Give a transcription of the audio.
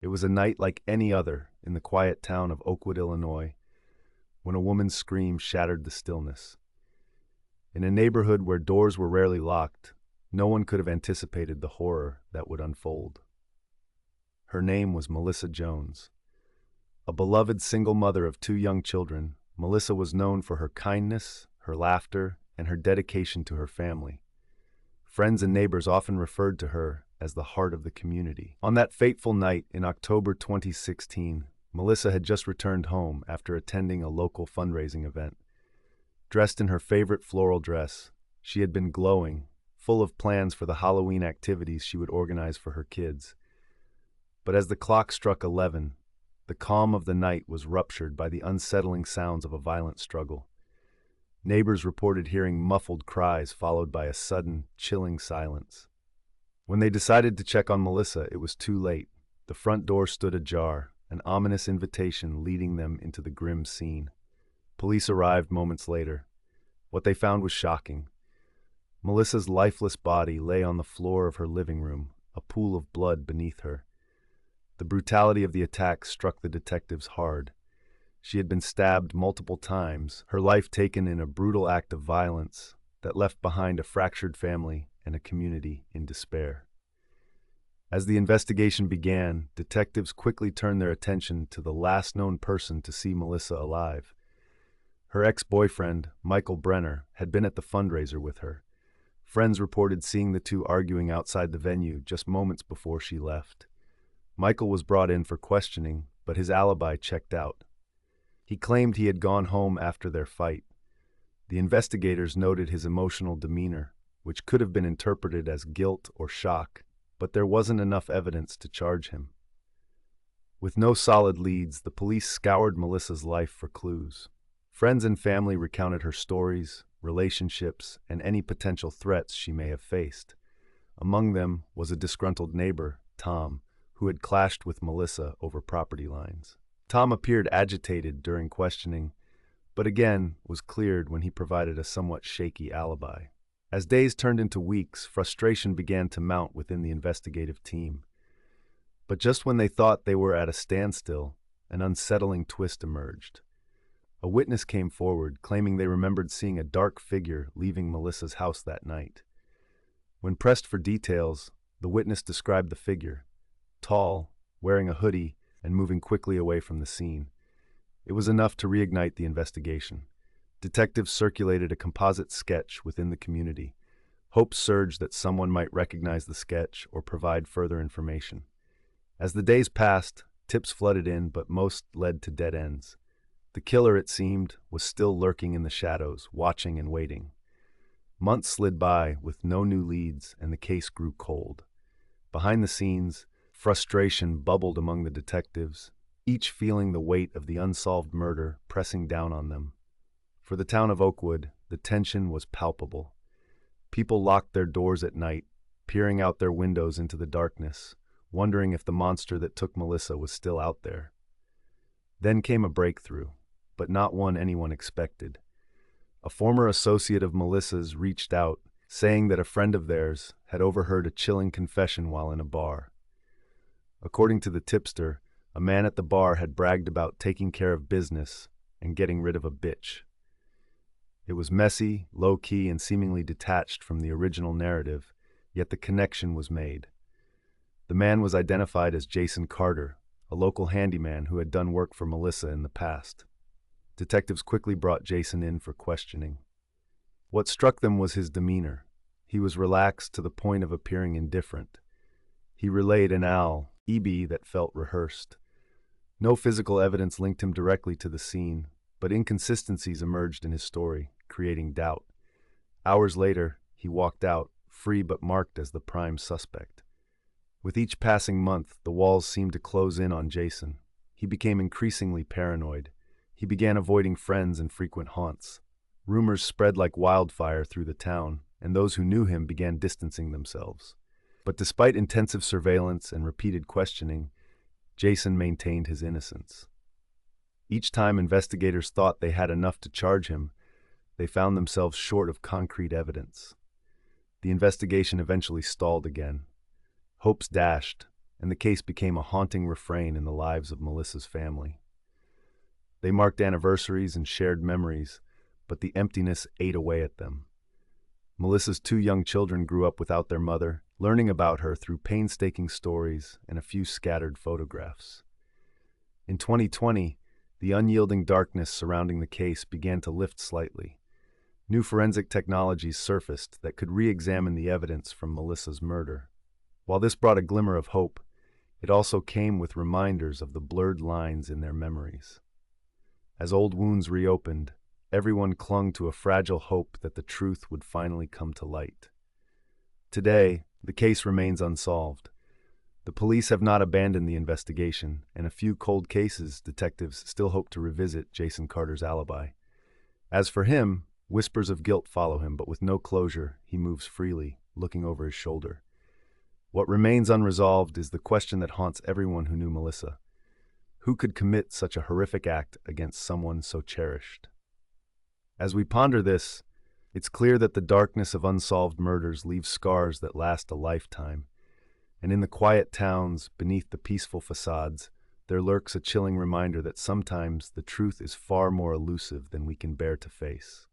It was a night like any other in the quiet town of Oakwood, Illinois, when a woman's scream shattered the stillness. In a neighborhood where doors were rarely locked, no one could have anticipated the horror that would unfold. Her name was Melissa Jones. A beloved single mother of two young children, Melissa was known for her kindness, her laughter, and her dedication to her family. Friends and neighbors often referred to her as the heart of the community. On that fateful night in October 2016, Melissa had just returned home after attending a local fundraising event. Dressed in her favorite floral dress, she had been glowing, full of plans for the Halloween activities she would organize for her kids. But as the clock struck 11, the calm of the night was ruptured by the unsettling sounds of a violent struggle. Neighbors reported hearing muffled cries followed by a sudden, chilling silence. When they decided to check on Melissa, it was too late. The front door stood ajar, an ominous invitation leading them into the grim scene. Police arrived moments later. What they found was shocking. Melissa's lifeless body lay on the floor of her living room, a pool of blood beneath her. The brutality of the attack struck the detectives hard. She had been stabbed multiple times, her life taken in a brutal act of violence that left behind a fractured family and a community in despair. As the investigation began, detectives quickly turned their attention to the last known person to see Melissa alive. Her ex-boyfriend, Michael Brenner, had been at the fundraiser with her. Friends reported seeing the two arguing outside the venue just moments before she left. Michael was brought in for questioning, but his alibi checked out. He claimed he had gone home after their fight. The investigators noted his emotional demeanor, which could have been interpreted as guilt or shock, but there wasn't enough evidence to charge him. With no solid leads, the police scoured Melissa's life for clues. Friends and family recounted her stories, relationships, and any potential threats she may have faced. Among them was a disgruntled neighbor, Tom, who had clashed with Melissa over property lines. Tom appeared agitated during questioning, but again was cleared when he provided a somewhat shaky alibi. As days turned into weeks, frustration began to mount within the investigative team. But just when they thought they were at a standstill, an unsettling twist emerged. A witness came forward, claiming they remembered seeing a dark figure leaving Melissa's house that night. When pressed for details, the witness described the figure: tall, wearing a hoodie, and moving quickly away from the scene. It was enough to reignite the investigation. Detectives circulated a composite sketch within the community. Hopes surged that someone might recognize the sketch or provide further information. As the days passed, tips flooded in, but most led to dead ends. The killer, it seemed, was still lurking in the shadows, watching and waiting. Months slid by with no new leads, and the case grew cold. Behind the scenes, frustration bubbled among the detectives, each feeling the weight of the unsolved murder pressing down on them. For the town of Oakwood, the tension was palpable. People locked their doors at night, peering out their windows into the darkness, wondering if the monster that took Melissa was still out there. Then came a breakthrough, but not one anyone expected. A former associate of Melissa's reached out, saying that a friend of theirs had overheard a chilling confession while in a bar. According to the tipster, a man at the bar had bragged about taking care of business and getting rid of a bitch. It was messy, low-key, and seemingly detached from the original narrative, yet the connection was made. The man was identified as Jason Carter, a local handyman who had done work for Melissa in the past. Detectives quickly brought Jason in for questioning. What struck them was his demeanor. He was relaxed to the point of appearing indifferent. He relayed an alibi that felt rehearsed. No physical evidence linked him directly to the scene, but inconsistencies emerged in his story, creating doubt. Hours later, he walked out, free but marked as the prime suspect. With each passing month, the walls seemed to close in on Jason. He became increasingly paranoid. He began avoiding friends and frequent haunts. Rumors spread like wildfire through the town, and those who knew him began distancing themselves. But despite intensive surveillance and repeated questioning, Jason maintained his innocence. Each time investigators thought they had enough to charge him, they found themselves short of concrete evidence. The investigation eventually stalled again. Hopes dashed, and the case became a haunting refrain in the lives of Melissa's family. They marked anniversaries and shared memories, but the emptiness ate away at them. Melissa's two young children grew up without their mother, learning about her through painstaking stories and a few scattered photographs. In 2020, the unyielding darkness surrounding the case began to lift slightly. New forensic technologies surfaced that could re-examine the evidence from Melissa's murder. While this brought a glimmer of hope, it also came with reminders of the blurred lines in their memories. As old wounds reopened, everyone clung to a fragile hope that the truth would finally come to light. Today, the case remains unsolved. The police have not abandoned the investigation, and a few cold cases detectives still hope to revisit Jason Carter's alibi. As for him, whispers of guilt follow him, but with no closure, he moves freely, looking over his shoulder. What remains unresolved is the question that haunts everyone who knew Melissa. Who could commit such a horrific act against someone so cherished? As we ponder this, it's clear that the darkness of unsolved murders leaves scars that last a lifetime. And in the quiet towns, beneath the peaceful facades, there lurks a chilling reminder that sometimes the truth is far more elusive than we can bear to face.